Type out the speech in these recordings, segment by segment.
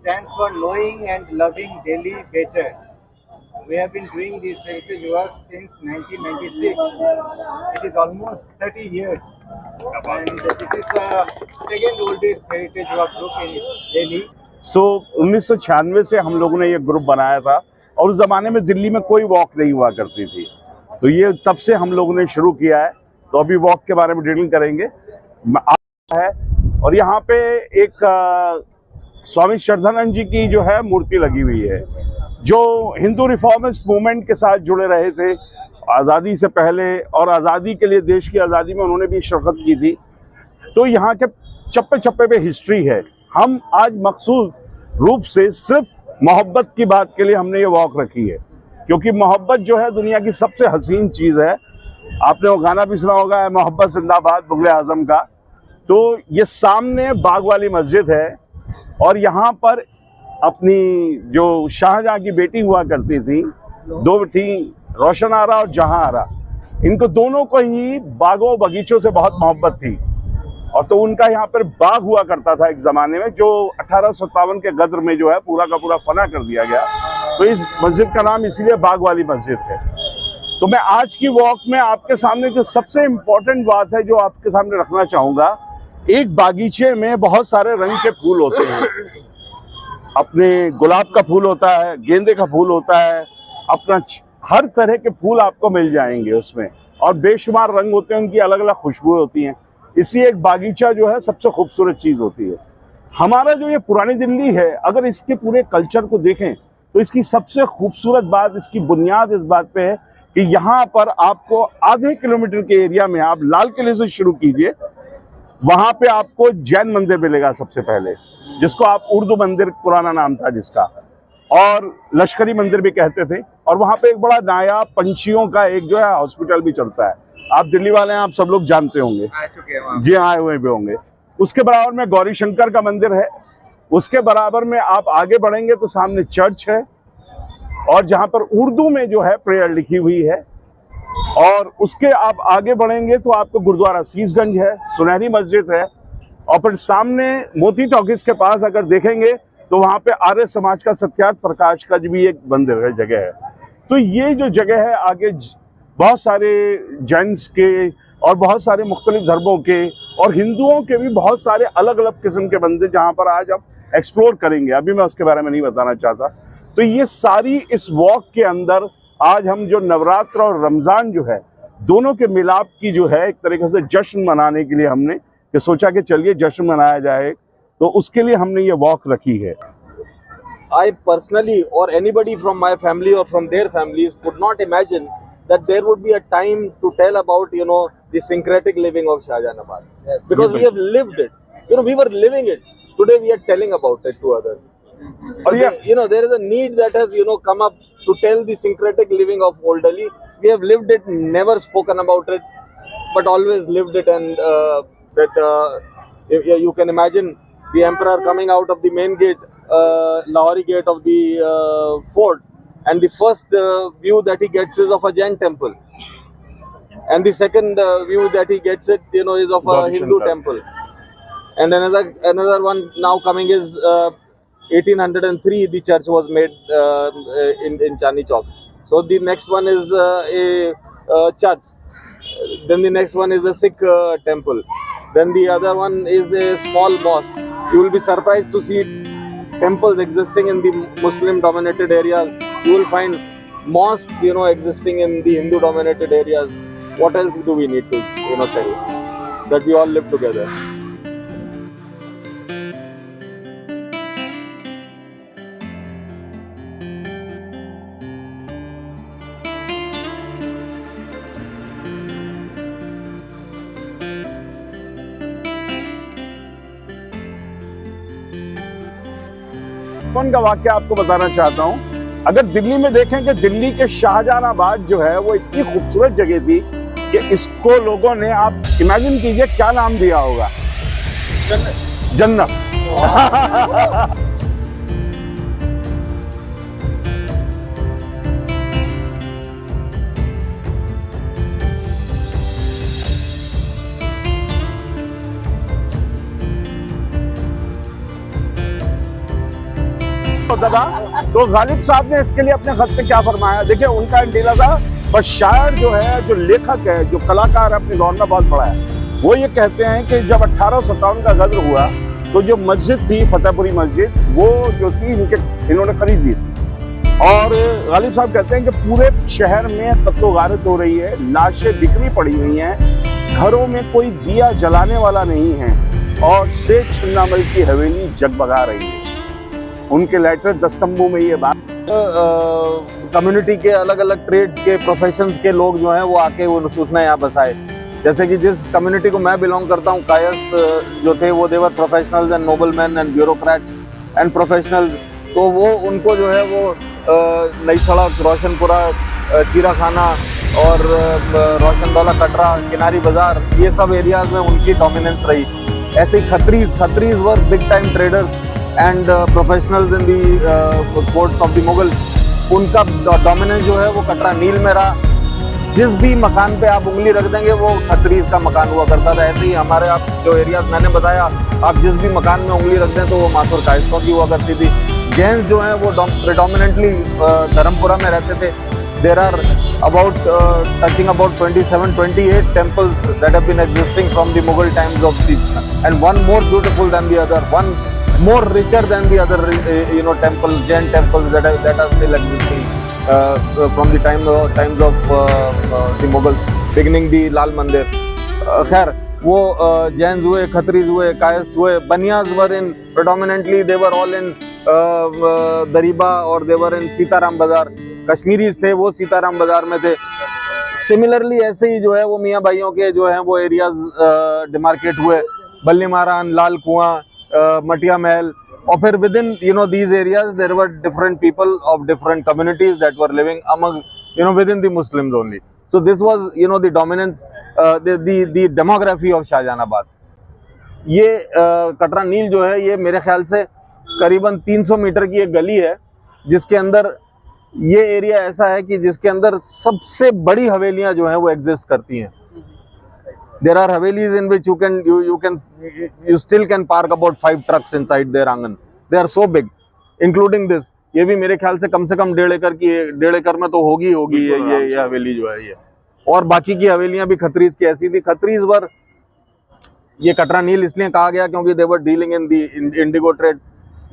stands for knowing and loving Delhi better. We have been doing this heritage work since 1996. It is almost 30 years. And this is the second oldest heritage work group in Delhi. 1996 से हम लोगों ने ये group बनाया था और उस ज़माने में दिल्ली में कोई वॉक नहीं हुआ करती थी, तो ये तब से हम लोगों ने शुरू किया है। तो अभी वॉक के बारे में डिटेल करेंगे है। और यहाँ पे एक स्वामी श्रद्धानंद जी की जो है मूर्ति लगी हुई है, जो हिंदू रिफॉर्मिस्ट मूवमेंट के साथ जुड़े रहे थे आज़ादी से पहले, और आज़ादी के लिए, देश की आज़ादी में उन्होंने भी शिरकत की थी। तो यहाँ के चप्पे चप्पे पे हिस्ट्री है। हम आज मखसूस रूप से सिर्फ मोहब्बत की बात के लिए हमने ये वॉक रखी है, क्योंकि मोहब्बत जो है दुनिया की सबसे हसीन चीज़ है। आपने वो गाना भी सुना होगा, मोहब्बत जिंदाबाद मुग़ल आज़म का। तो ये सामने बाग वाली मस्जिद है और यहाँ पर अपनी जो शाहजहां की बेटी हुआ करती थी, दो थी, रोशन आरा और जहां आरा, इनको दोनों को ही बागों बगीचों से बहुत मोहब्बत थी। और तो उनका यहाँ पर बाग हुआ करता था एक ज़माने में, जो 1857 के गद्र में जो है पूरा का पूरा फना कर दिया गया। तो इस मस्जिद का नाम इसलिए बाग वाली मस्जिद है। तो मैं आज की वॉक में आपके सामने जो सबसे इम्पोर्टेंट बात है जो आपके सामने रखना चाहूँगा, एक बागीचे में बहुत सारे रंग के फूल होते हैं। अपने गुलाब का फूल होता है, गेंदे का फूल होता है, अपना हर तरह के फूल आपको मिल जाएंगे उसमें, और बेशुमार रंग होते हैं, उनकी अलग अलग खुशबू होती हैं। इसलिए एक बागीचा जो है सबसे खूबसूरत चीज़ होती है। हमारा जो ये पुरानी दिल्ली है, अगर इसके पूरे कल्चर को देखें तो इसकी सबसे खूबसूरत बात, इसकी बुनियाद इस बात पे है कि यहाँ पर आपको आधे किलोमीटर के एरिया में, आप लाल किले से शुरू कीजिए, वहाँ पे आपको जैन मंदिर मिलेगा सबसे पहले, जिसको आप उर्दू मंदिर पुराना नाम था जिसका, और लश्करी मंदिर भी कहते थे। और वहाँ पे एक बड़ा नायाब पंछियों का एक जो है हॉस्पिटल भी चलता है। आप दिल्ली वाले हैं, आप सब लोग जानते होंगे, जी आए हुए भी होंगे। उसके बराबर में गौरी शंकर का मंदिर है। उसके बराबर में आप आगे बढ़ेंगे तो सामने चर्च है, और जहाँ पर उर्दू में जो है प्रेयर लिखी हुई है। और उसके आप आगे बढ़ेंगे तो आपको गुरुद्वारा सीसगंज है, सुनहरी मस्जिद है, और फिर सामने मोती टॉकीज के पास अगर देखेंगे तो वहाँ पे आर्य समाज का सत्यार्थ प्रकाश का भी एक मंदिर है, जगह है। तो ये जो जगह है, आगे बहुत सारे जैन्स के और बहुत सारे मुख्तलिफ धर्मों के और हिंदुओं के भी बहुत सारे अलग अलग किस्म के मंदिर, जहाँ पर आज आप एक्सप्लोर करेंगे। अभी मैं उसके बारे में नहीं बताना चाहता। तो ये सारी इस वॉक के अंदर आज हम जो नवरात्र और रमज़ान जो है, दोनों के मिलाप की जो है एक तरीके से जश्न मनाने के लिए हमने कि सोचा कि चलिए जश्न मनाया जाए, तो उसके लिए हमने ये वॉक रखी है। I personally or anybody from my family or from their families could not imagine that there would be a time to tell about, the syncretic living of Shahjahanabad. Yes. Because we have lived it. We were living it. Today we are telling about it to others. So there is a need that has, come up to tell the syncretic living of Old Delhi. We have lived it, never spoken about it, but always lived it. And you can imagine the emperor coming out of the main gate, Lahori gate of the fort, and the first view that he gets is of a Jain temple, and the second view that he gets is of a Hindu temple, and another one now coming is 1803 the church was made in Chandni Chowk. So the next one is a church, then the next one is a Sikh temple, then the other one is a small mosque. You will be surprised to see temples existing in the Muslim dominated areas. You will find mosques existing in the Hindu dominated areas. What else do we need to tell? That we all live together. का वाक्य आपको बताना चाहता हूं। अगर दिल्ली में देखें कि दिल्ली के शाहजहानाबाद जो है वो इतनी खूबसूरत जगह थी कि इसको लोगों ने, आप इमेजिन कीजिए क्या नाम दिया होगा, जन्नत। होता था। तो गालिब साहब ने इसके लिए अपने खत में क्या फरमाया, देखिए उनका एंटीला था, पर शायर जो है, जो लेखक है, जो कलाकार अपने दौर में बहुत बड़ा है, वो ये कहते हैं कि जब 1857 का गद्र हुआ तो जो मस्जिद थी फतेहपुरी मस्जिद, वो जो थी इन्होंने खरीद ली थी। और गालिब साहब कहते हैं कि पूरे शहर में कत्लो-गारत हो रही है, लाशें बिखरी पड़ी हुई हैं, घरों में कोई दिया जलाने वाला नहीं है और शेख छिन्नामल की हवेली जगमगा रही है। उनके लेटर 10 स्तंभों में ये बात। कम्युनिटी के अलग अलग ट्रेड्स के, प्रोफेशंस के लोग जो हैं वो आके वो उसने यहाँ बसाए। जैसे कि जिस कम्युनिटी को मैं बिलोंग करता हूँ, कायस्थ जो थे वो they were professionals and nobleman and bureaucrats and professionals. तो वो उनको जो है वो नई सड़क, रोशनपुरा, चीराखाना और रोशनदौला, कटरा, किनारी बाजार, ये सब एरियाज में उनकी डोमिनेंस रही। ऐसे ही Khatris were big time traders and professionals in the courts of the Mughal. उनका डोमिनेंस जो है वो कटरा नील में रहा। जिस भी मकान पे आप उंगली रख देंगे वो खत्रीज का मकान हुआ करता था। ऐसे ही हमारे आप जो एरियाज मैंने बताया, आप जिस भी मकान में उंगली रख दें तो वो माथुर कायस्थों की हुआ करती थी। जैन जो है वो प्रेडोमिनेंटली धर्मपुरा में रहते थे। There are about touching about 27-28 temples that have been existing from the Mughal times of the, and one more beautiful than the other, one more richer than the other, temple, Jain temples that are still existing from the times of the Mughals, beginning the Lal Mandir. खैर वो Jains हुए, खत्रीज हुए, कायस्थ हुए, Banias were in predominantly they were all in Dariba और they were in Sitaram बाजार। Kashmiris थे वो सीताराम बाजार में थे। सिमिलरली ऐसे ही जो है वो मियाँ भाइयों के जो है वो एरियाज डिमार्केट हुए, बल्ली मारान, लाल कुआं, मटिया महल, और फिर within these areas there were different people of different communities that were living among within the Muslims only. So this was the dominance, the demography of Shahjahanabad. ये कटरा नील जो है ये मेरे ख्याल से करीबन 300 मीटर की एक गली है, जिसके अंदर ये एरिया ऐसा है कि जिसके अंदर सबसे बड़ी हवेलियां जो हैं वो एग्जिस्ट करती हैं। There are havelis in which you still can park about 5 trucks inside there aangan. They are so big, including this. ये भी मेरे ख्याल से कम 1.5 एकड़ में तो होगी ये हवेली जो है ये। और बाकी की हवेलियां भी खत्रीज की ऐसी थी। खत्रीज वर, ये कटरा नील इसलिए कहा गया क्योंकि they were dealing in the indigo trade.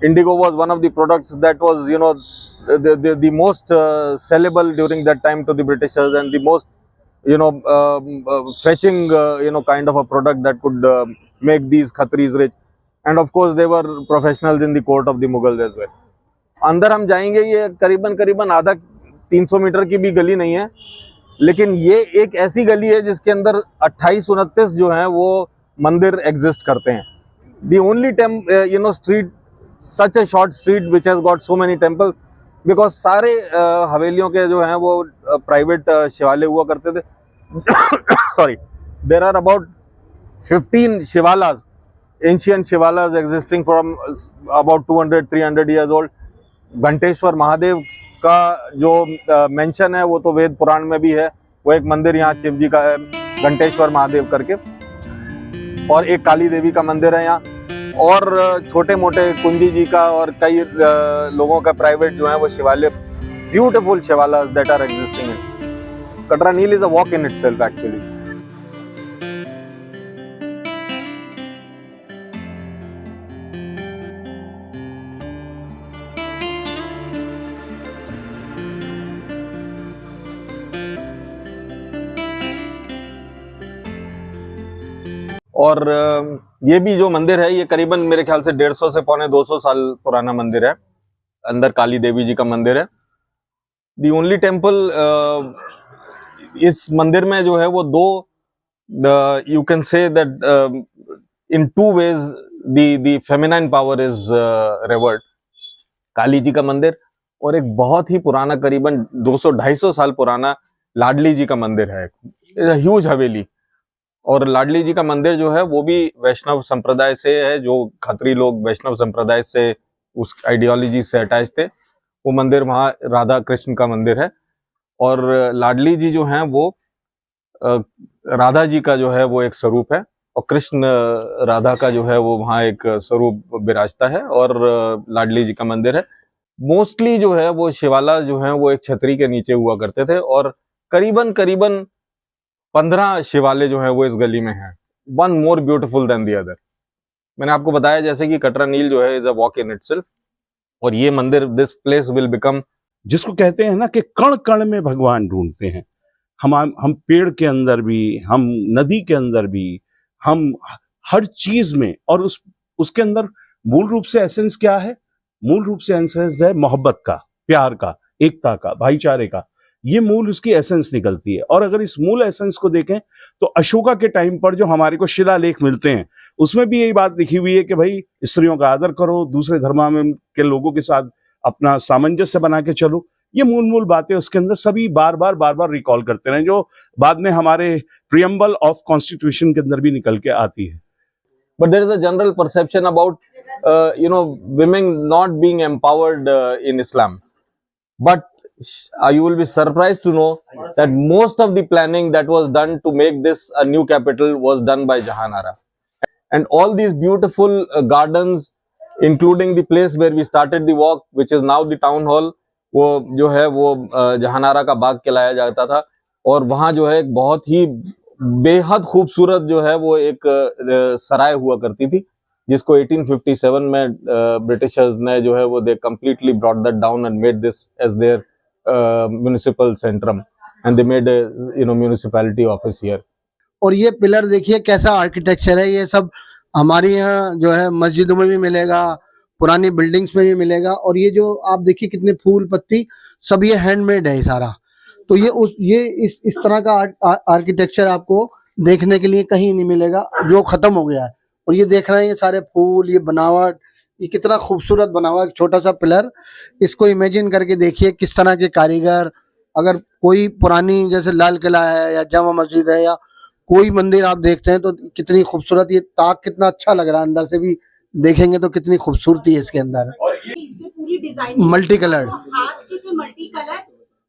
Indigo was one of the products that was, the most sellable during that time to the Britishers, and the most, fetching, kind of a product that could make these Khatris rich. And of course, they were professionals in the court of the Mughals as well. अंदर हम जाएंगे, ये करीबन आधा 300 metre की भी गली नहीं है, लेकिन ये एक ऐसी गली है जिसके अंदर 28-29 जो हैं वो मंदिर एग्जिस्ट करते हैं। The only street, such a short street which has got so many temples, because सारे हवेलियों के जो हैं वो प्राइवेट शिवालय हुआ करते थे। Sorry, there are about 15 शिवालास, ancient शिवालास existing from about 200-300 years old. Ghanteshwar Mahadev का जो मेंशन है वो तो वेद पुराण में भी है। वो एक मंदिर यहाँ शिव जी का है, घंटेश्वर महादेव करके, और एक काली देवी का मंदिर है यहाँ, और छोटे मोटे कुंजी जी का और कई लोगों का प्राइवेट जो है वो शिवालय, beautiful Shivalas that are existing in Katra Neel is a walk in itself actually. और ये भी जो मंदिर है ये करीबन मेरे ख्याल से 150 से 250 साल पुराना मंदिर है। अंदर काली देवी जी का मंदिर है। दी ओनली टेम्पल, इस मंदिर में जो है वो दो, you can say that in 2 ways the feminine power is revered. Kali ji का मंदिर और एक बहुत ही पुराना करीबन 200-250 साल पुराना लाडली जी का मंदिर है, ह्यूज हवेली। और लाडली जी का मंदिर जो है वो भी वैष्णव संप्रदाय से है, जो खत्री लोग वैष्णव संप्रदाय से उस आइडियोलॉजी से अटैच थे। वो मंदिर वहाँ राधा कृष्ण का मंदिर है। और लाडली जी जो हैं वो राधा जी का जो है वो एक स्वरूप है, और कृष्ण राधा का जो है वो वहाँ एक स्वरूप विराजता है, और लाडली जी का मंदिर है। मोस्टली जो है वो शिवाला जो है वो एक छतरी के नीचे हुआ करते थे, और करीबन करीबन 15 शिवाले जो हैं वो इस गली में हैं, one more beautiful then the other. मैंने आपको बताया जैसे कि कटरा नील जो है is a walk in itself, और ये मंदिर, दिस प्लेस विल बिकम, जिसको कहते हैं ना कि कण कण में भगवान ढूंढते हैं। हम पेड़ के अंदर भी, हम नदी के अंदर भी, हम हर चीज में, और उसके अंदर मूल रूप से एसेंस क्या है? मूल रूप से एसेंस है मोहब्बत का, प्यार का, एकता का, भाईचारे का। ये मूल उसकी एसेंस निकलती है। और अगर इस मूल एसेंस को देखें तो अशोका के टाइम पर जो हमारे को शिलालेख मिलते हैं उसमें भी यही बात लिखी हुई है कि भाई स्त्रियों का आदर करो, दूसरे धर्म में के लोगों के साथ अपना सामंजस्य बना के चलो। ये मूल बातें उसके अंदर सभी बार बार रिकॉल करते रहे, जो बाद में हमारे प्रियम्बल ऑफ कॉन्स्टिट्यूशन के अंदर भी निकल के आती है। but there is a general perception about women not being empowered in Islam, but you will be surprised to know that most of the planning that was done to make this a new capital was done by Jahan Ara, and all these beautiful gardens, including the place where we started the walk, which is now the town hall, वो जो है वो जहान आरा का बाग कहलाया जाता था, और वहाँ जो है एक बहुत ही बेहद खूबसूरत जो है वो एक सराय हुआ करती थी, जिसको 1857 में ब्रिटिशर्स ने जो है वो they completely brought that down and made this as their municipal centrum, and they made municipality office here. और ये पिलर देखिए कैसा आर्किटेक्चर है, ये सब हमारे यहाँ जो है मस्जिदों में भी मिलेगा, पुरानी बिल्डिंग्स में भी मिलेगा। और ये जो आप देखिए कितने फूल पत्ती, सब ये हैंडमेड है सारा। तो ये इस तरह का आर्किटेक्चर आपको देखने के लिए कहीं नहीं मिलेगा, जो खत्म हो गया है। और ये देख रहे हैं ये सारे फूल, ये बनावट, ये कितना खूबसूरत बना हुआ है, एक छोटा सा पिलर। इसको इमेजिन करके देखिए किस तरह के कारीगर, अगर कोई पुरानी जैसे लाल किला है या जामा मस्जिद है या कोई मंदिर आप देखते हैं तो कितनी खूबसूरत, ये ताक कितना अच्छा लग रहा है, अंदर से भी देखेंगे तो कितनी खूबसूरती है इसके अंदर। इसमें पूरी डिजाइन मल्टी कलर, हाथ के थे मल्टी कलर।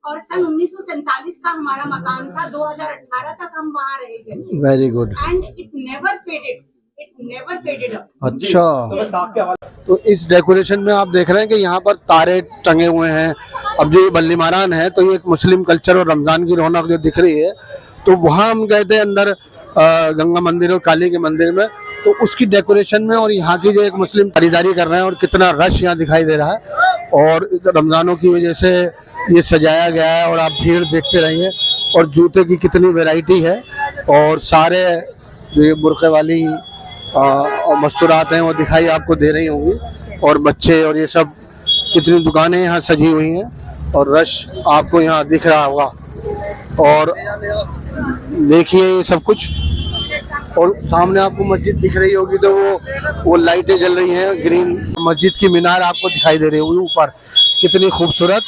और सन 1947 का हमारा मकान था, 2018 तक हम वहाँ रहे थे। Very good. And it never faded, it never faded. अच्छा, तो इस डेकोरेशन में आप देख रहे हैं कि यहाँ पर तारे टंगे हुए हैं। अब जो ये बल्ली मारान है तो ये एक मुस्लिम कल्चर और रमजान की रौनक जो दिख रही है, तो वहाँ हम गए थे अंदर गंगा मंदिर और काली के मंदिर में, तो उसकी डेकोरेशन में और यहाँ की जो एक मुस्लिम खरीदारी कर रहे हैं और कितना रश यहाँ दिखाई दे रहा है, और रमजानों की वजह से ये सजाया गया है। और आप भीड़ देखते रहिए, और जूते की कितनी वैरायटी है, और सारे जो ये बुरखे वाली और मस्तूरात हैं वो दिखाई आपको दे रही होंगी, और बच्चे और ये सब कितनी दुकानें यहाँ सजी हुई हैं, और रश आपको यहाँ दिख रहा होगा। और देखिए ये सब कुछ, और सामने आपको मस्जिद दिख रही होगी, तो वो लाइटें जल रही हैं ग्रीन, मस्जिद की मीनार आपको दिखाई दे रही होगी ऊपर, कितनी खूबसूरत,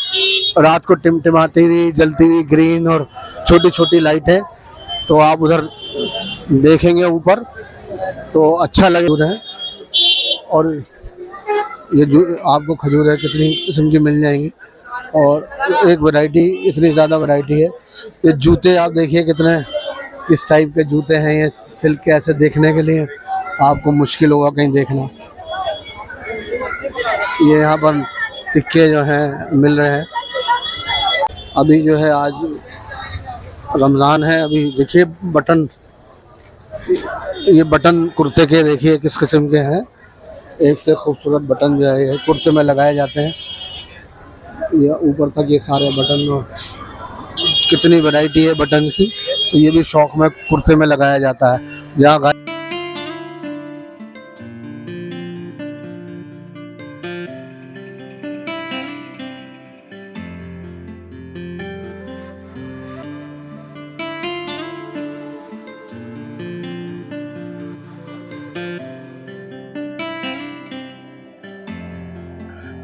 रात को टिमटिमाती हुई जलती हुई ग्रीन और छोटी छोटी लाइटें। तो आप उधर देखेंगे ऊपर तो अच्छा लग रहा है। और ये जो आपको खजूर है कितनी किस्म की मिल जाएंगी, और एक वैरायटी, इतनी ज़्यादा वैरायटी है। ये जूते आप देखिए कितने किस टाइप के जूते हैं, ये सिल्क के, ऐसे देखने के लिए आपको मुश्किल होगा कहीं देखना। ये यहाँ पर टिक्के जो हैं मिल रहे हैं। अभी जो है आज रमज़ान है। अभी देखिए बटन, ये बटन कुर्ते के देखिए किस किस्म के हैं, एक से खूबसूरत बटन जो है ये कुर्ते में लगाए जाते हैं। ये ऊपर तक ये सारे बटन, कितनी वैरायटी है बटन की, तो ये भी शौक में कुर्ते में लगाया जाता है। जहाँ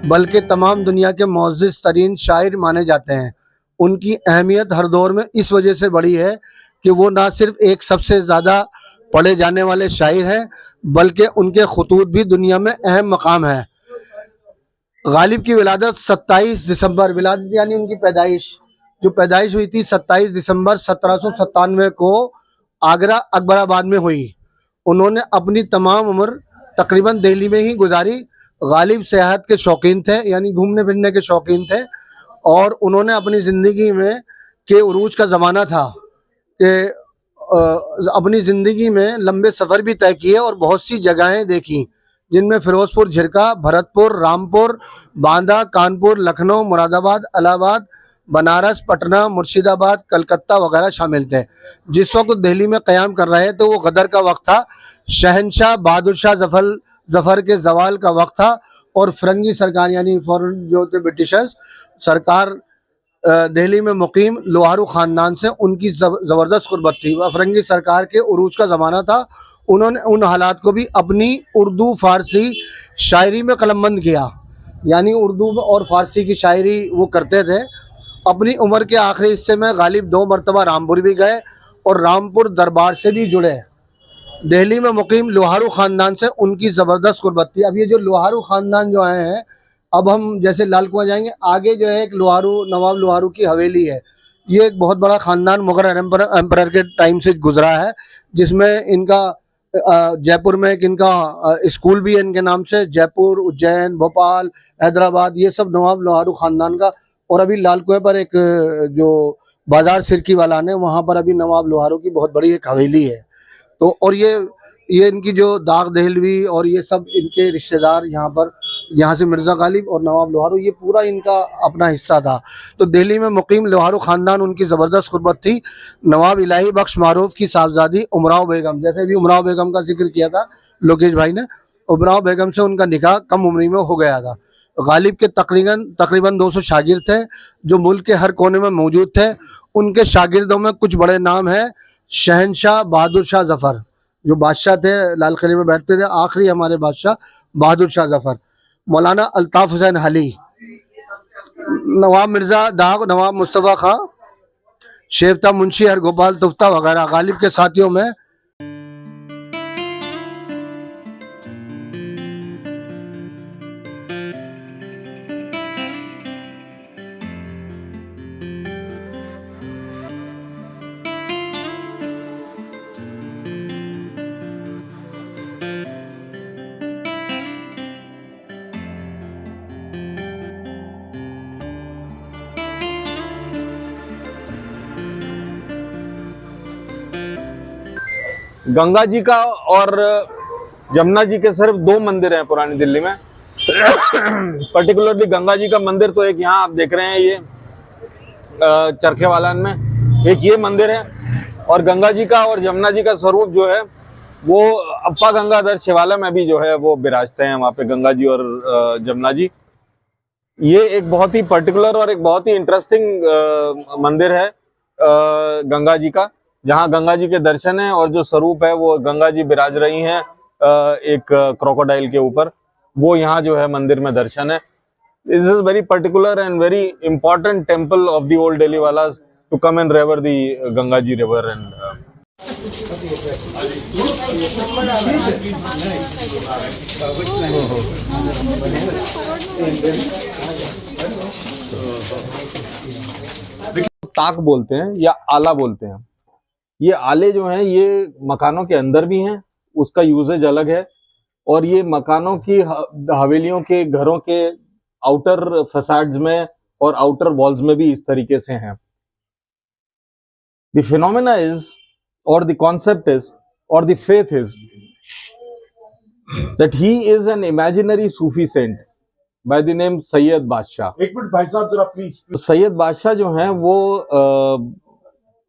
बल्कि तमाम दुनिया के मुअज़्ज़िज़ तरीन शायर माने जाते हैं। उनकी अहमियत हर दौर में इस वजह से बढ़ी है कि वो ना सिर्फ एक सबसे ज़्यादा पढ़े जाने वाले शायर हैं, बल्कि उनके खुतूत भी दुनिया में अहम मकाम है। गालिब की विलादत 27 दिसंबर, विलादत यानी उनकी पैदाइश, जो पैदाइश हुई थी 27 दिसंबर 1797 को आगरा अकबराबाद में हुई। उन्होंने अपनी तमाम उम्र तकरीबन दिल्ली में ही गुजारी। गालिब सेहत के शौकीन थे, यानी घूमने फिरने के शौकीन थे, और उन्होंने अपनी ज़िंदगी में के उरूज का ज़माना था कि अपनी ज़िंदगी में लंबे सफ़र भी तय किए और बहुत सी जगहें देखी, जिनमें फिरोजपुर, झिरका, भरतपुर, रामपुर, बांदा, कानपुर, लखनऊ, मुरादाबाद, इलाहाबाद, बनारस, पटना, मुर्शिदाबाद, कलकत्ता वगैरह शामिल थे। जिस वक्त दिल्ली में क़याम कर रहे तो वो गदर का वक्त था, शहनशाह बहादुर शाह जफ़र के जवाल का वक्त था, और फिरंगी सरकार यानी फॉरेन जो थे ब्रिटिशर्स सरकार दिल्ली में मुकीम लोहारू ख़ानदान से उनकी ज़बरदस्त क़ुर्बत थी। वह फिरंगी सरकार के उरूज का ज़माना था। उन्होंने उन हालात को भी अपनी उर्दू फ़ारसी शायरी में कलमबंद किया, यानी उर्दू और फ़ारसी की शायरी वो करते थे। अपनी उम्र के आखिरी हिस्से में गालिब 2 मरतबा रामपुर भी गए और रामपुर दरबार से भी जुड़े। दिल्ली में मुकीम लोहारू ख़ानदान से उनकी ज़बरदस्त क़ुर्बत थी। अब ये जो लोहारू ख़ानदान जो आए हैं, अब हम जैसे लाल कुआं जाएंगे, आगे जो है एक नवाब लोहारू की हवेली है। ये एक बहुत बड़ा ख़ानदान मुग़ल एम्परर के टाइम से गुजरा है, जिसमें इनका जयपुर में एक इनका स्कूल भी है इनके नाम से। जयपुर, उज्जैन, भोपाल, हैदराबाद, ये सब नवाब लोहारू ख़ानदान का। और अभी लाल कुएं पर एक जो बाजार सिरकी वाला ने, वहाँ पर अभी नवाब लोहारू की बहुत बड़ी एक हवेली है। तो और ये इनकी जो दाग दहलवी और ये सब इनके रिश्तेदार यहाँ से मिर्ज़ा गालिब और नवाब लोहारू, ये पूरा इनका अपना हिस्सा था। तो दिल्ली में मुकीम लोहारू ख़ानदान उनकी ज़बरदस्त क़ुर्बत थी। नवाब इलाही बख्श मारूफ की साहबजादी उमराव बेगम, जैसे अभी उमराव बेगम का जिक्र किया था लोकेश भाई ने, उमराव बेगम से उनका निकाह कम उम्र में हो गया था। गालिब के तकरीबन 200 शागिर्द थे जो मुल्क के हर कोने में मौजूद थे। उनके शागिर्दों में कुछ बड़े नाम हैं। शहनशाह बहादुर शाह जफ़र, जो बादशाह थे, लाल किले में बैठते थे, आखिरी हमारे बादशाह बहादुर शाह जफ़र। मौलाना अल्ताफ़ हुसैन अली, नवाब मिर्ज़ा दाग, नवाब मुस्तफ़ा खां, शेफ्ता मुंशी हरगोपाल तुफ्ता वगैरह गालिब के साथियों में। गंगा जी का और जमुना जी के सिर्फ 2 मंदिर हैं पुरानी दिल्ली में। पर्टिकुलरली गंगा जी का मंदिर तो एक यहाँ आप देख रहे हैं, ये चरखे वालान में एक ये मंदिर है, और गंगा जी का और जमुना जी का स्वरूप जो है वो अप्पा गंगाधर शिवालय में भी जो है वो विराजते हैं वहाँ पे गंगा जी और जमुना जी। ये एक बहुत ही पर्टिकुलर और एक बहुत ही इंटरेस्टिंग मंदिर है गंगा जी का, जहाँ गंगा जी के दर्शन है और जो स्वरूप है वो गंगा जी विराज रही हैं एक क्रोकोडाइल के ऊपर, वो यहाँ जो है मंदिर में दर्शन है। This is very particular and very important temple of the old Delhi wallahs to come and revere the Ganga ji river and ताक बोलते हैं या आला बोलते हैं। ये आले जो हैं ये मकानों के अंदर भी हैं, उसका यूजेज अलग है, और ये मकानों की हवेलियों के घरों के आउटर फसाड्स में और आउटर वॉल्स में भी इस तरीके से हैं। द फिनोमेना इज और द कॉन्सेप्ट इज और the faith is that he is an imaginary Sufi sent by the name Syed बादशाह। एक मिनट भाई साहब जरा प्लीज। सैयद बादशाह जो हैं वो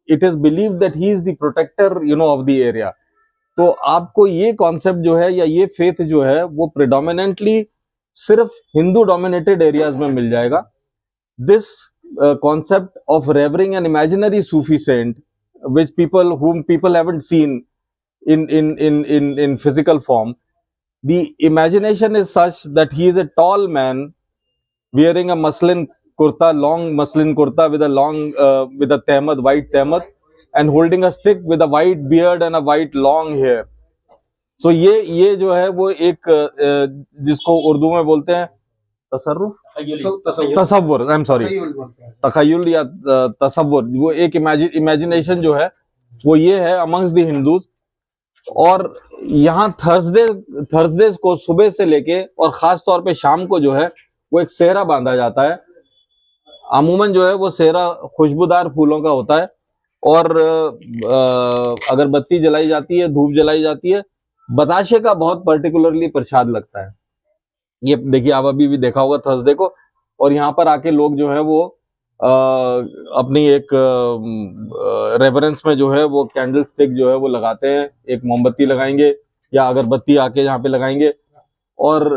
it is believe that he is the protector of the area. तो आपको ये कॉन्सेप्ट जो है या ये फेथ जो है वो प्रिडोमिनेंटली सिर्फ हिंदू डोमिनेटेड एरियाज में मिल जाएगा। This concept of revering an imaginary Sufi saint which whom people haven't seen in physical form, the imagination is such that he is a tall man wearing a muslin kurta, long muslin kurta with a long with a tehmat, white tehmat, and holding a stick with a white beard and a white long hair. So ये जो है वो एक जिसको उर्दू में बोलते हैं तसव्वुर, I am sorry, तखय्युल या तसव्वुर, वो एक इमेजिनेशन जो है वो ये है अमंग्स द हिंदूज और यहाँ थर्सडेज को सुबह से लेके और खास तौर पे शाम को जो है वो एक सेहरा बांधा जाता है। अमूमन जो है वो सेहरा खुशबूदार फूलों का होता है और अगरबत्ती जलाई जाती है, धूप जलाई जाती है, बताशे का बहुत पर्टिकुलरली प्रसाद लगता है। ये देखिए, आप अभी भी देखा होगा थर्सडे को। और यहाँ पर आके लोग जो है वो अपनी एक रेफरेंस में जो है वो कैंडल स्टिक जो है वो लगाते हैं, एक मोमबत्ती लगाएंगे या अगरबत्ती आके यहाँ पे लगाएंगे। और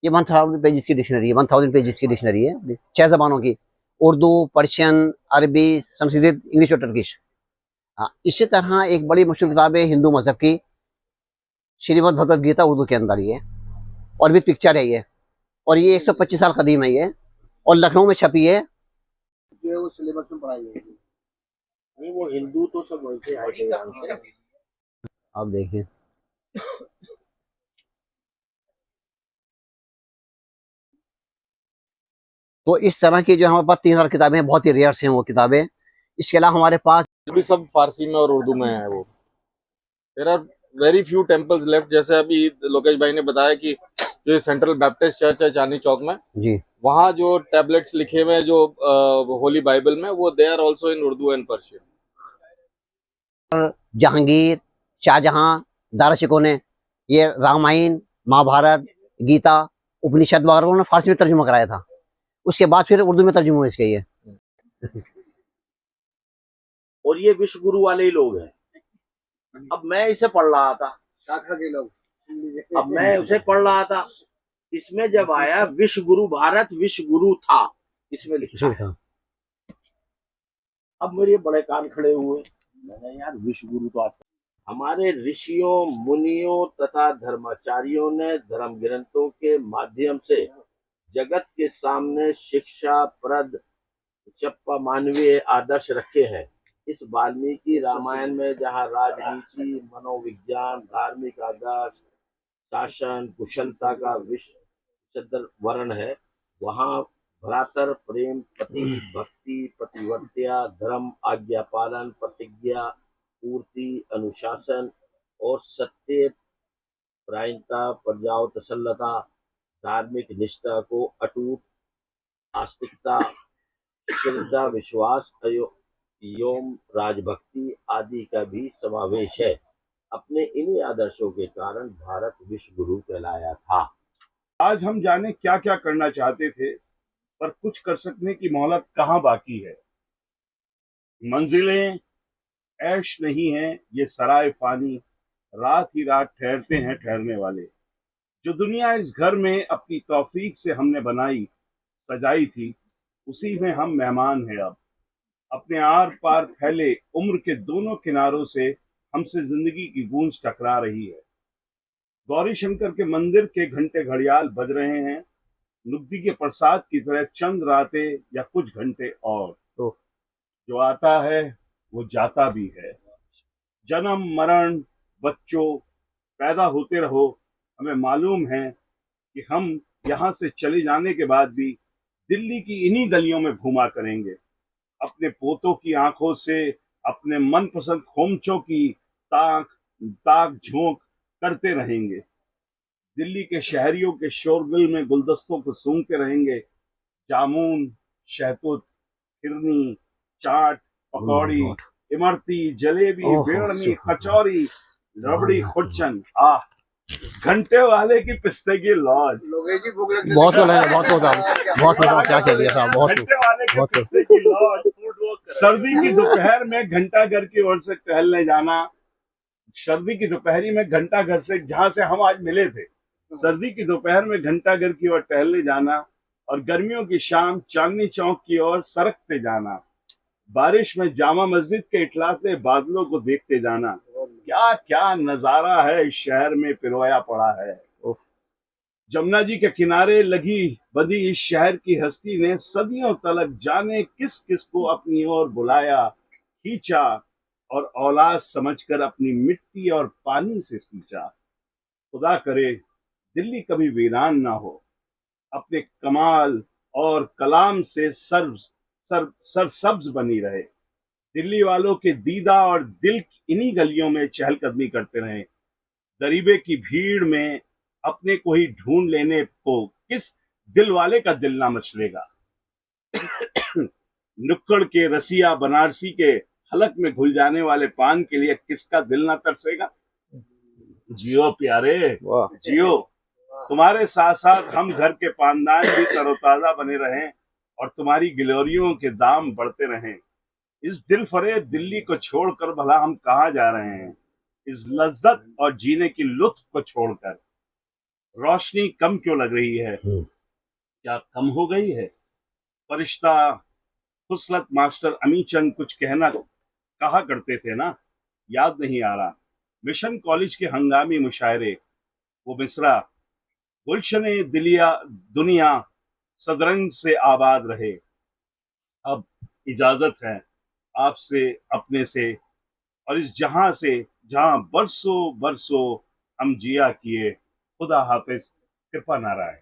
ये 1000 पेजेस की डिक्शनरी है, 1000 पेजेस की डिक्शनरी है 6 जबानों की, उर्दू, पर्शियन, अरबी, संस्कृत, इंग्लिश और टर्किश। हाँ, इसी तरह एक बड़ी मशहूर किताब है हिंदू मजहब की, श्रीमद् भगवद गीता, उर्दू के अंदर ये, और विद पिक्चर है ये, और ये 125 साल कदीम है ये, और लखनऊ में छपी है। वो सिलेबस में पढ़ाई जाएगी। नहीं, वो हिंदू तो सब वैसे आए। आप देखिए, तो इस तरह की जो हमारे पास 3000 किताबें हैं, बहुत ही रेयर हैं वो किताबें। इसके अलावा हमारे पास भी सब फारसी में और उर्दू में है। वो there are very few temples left. जैसे अभी लोकेश भाई ने बताया कि जो सेंट्रल बैप्टिस्ट चर्च है चांदनी चौक में, जी, वहाँ जो टैबलेट्स लिखे हुए हैं जो होली बाइबल में, वो they are also in Urdu and Persian. Jahangir, Shahjahan, दाराशिकों ने ये रामायण, महाभारत, गीता, उपनिषद वगैरह ने फारसी में तर्जुमा कराया था। उसके बाद फिर उर्दू में तर्जुमा हुआ इसके। ये और ये विश्व गुरु वाले ही लोग हैं। अब मैं इसे पढ़ रहा था, शाखा के लोग। अब मैं उसे पढ़ रहा था, इसमें जब आया विश्व गुरु भारत विश्व गुरु था, इसमें लिखा है। अब मेरे बड़े कान खड़े हुए, मैंने यार विश्व गुरु तो आज हमारे ऋषियों, मुनियों तथा धर्माचार्यों ने धर्म ग्रंथों के माध्यम से जगत के सामने शिक्षा प्रद चप्पा मानवीय आदर्श रखे हैं। इस वाल्मीकि रामायण में जहाँ राजनीति, मनोविज्ञान, धार्मिक आदर्श, शासन, कुशलता का विशद वर्ण है, वहाँ भ्रातर प्रेम, पति भक्ति, पतिव्रत्या, धर्म, आज्ञा पालन, प्रतिज्ञा पूर्ति, अनुशासन और सत्य परायणता, प्रजाओं तसल्लता, धार्मिक निष्ठा को अटूट आस्तिकता, श्रद्धा, विश्वास, योम, राजभक्ति आदि का भी समावेश है। अपने इन्हीं आदर्शों के कारण भारत विश्व गुरु कहलाया था। आज हम जाने क्या क्या करना चाहते थे, पर कुछ कर सकने की मोहलत कहाँ बाकी है। मंजिलें ऐश नहीं है, ये सराय फानी, रात ही रात ठहरते हैं ठहरने वाले। जो दुनिया इस घर में अपनी तौफीक से हमने बनाई सजाई थी, उसी में हम मेहमान हैं। अब अपने आर पार फैले उम्र के दोनों किनारों से हमसे जिंदगी की गूंज टकरा रही है। गौरी शंकर के मंदिर के घंटे घड़ियाल बज रहे हैं, नुक्ति के प्रसाद की तरह चंद रातें या कुछ घंटे और। तो जो आता है वो जाता भी है। जन्म मरण, बच्चों, पैदा होते रहो। हमें मालूम है कि हम यहाँ से चले जाने के बाद भी दिल्ली की इन्हीं गलियों में घूमा करेंगे, अपने पोतों की आंखों से अपने मनपसंद खोमचों की ताक झोंक करते रहेंगे। दिल्ली के शहरियों के शोरगुल में गुलदस्तों को सूंघते रहेंगे। जामुन, शहतूत, फिरनी, चाट, पकौड़ी, इमरती, जलेबी, बेड़नी, कचौरी, रबड़ी, खुरचन, घंटे वाले की पिस्ते की लॉज। बहुत क्या कह दिया साहब, घंटे वाले के पिस्ते की लॉज। सर्दी की दोपहर में घंटा घर की ओर से टहलने जाना। सर्दी की दोपहरी में घंटा घर से, जहां से हम आज मिले थे, सर्दी की दोपहर में घंटा घर की ओर टहलने जाना, और गर्मियों की शाम चांदनी चौक की ओर सरकते जाना। बारिश में जामा मस्जिद के इटलाते बादलों को देखते जाना। क्या क्या नजारा है इस शहर में पिरोया पड़ा है। जमुना जी के किनारे लगी बदी इस शहर की हस्ती ने सदियों तलक जाने किस किस को अपनी ओर बुलाया, खींचा और औलाद समझकर अपनी मिट्टी और पानी से सींचा। खुदा करे दिल्ली कभी वीरान ना हो, अपने कमाल और कलाम से सरसब्ज बनी रहे। दिल्ली वालों के दीदा और दिल इन्हीं गलियों में चहलकदमी करते रहे। गरीबे की भीड़ में अपने को ही ढूंढ लेने को किस दिल वाले का दिल ना मचलेगा। नुक्कड़ के रसिया बनारसी के हलक में घुल जाने वाले पान के लिए किसका दिल ना तरसेगा। जियो प्यारे, जियो। तुम्हारे साथ साथ हम घर के पानदान भी तरोताजा बने रहें और तुम्हारी गिलोरियों के दाम बढ़ते रहें। इस दिल फरेब दिल्ली को छोड़कर भला हम कहाँ जा रहे हैं, इस लज्जत और जीने की लुत्फ को छोड़कर। रोशनी कम क्यों लग रही है, क्या कम हो गई है? फरिश्ता खुसलत मास्टर अमीचंद कुछ कहा करते थे ना, याद नहीं आ रहा। मिशन कॉलेज के हंगामी मुशायरे, वो मिसरा, गुलशने दिलिया दुनिया सदरंग से आबाद रहे। अब इजाजत है आपसे, अपने से और इस जहां से जहां बरसों बरसों हम जिया किए। खुदा हाफिज, कृपा नारायण।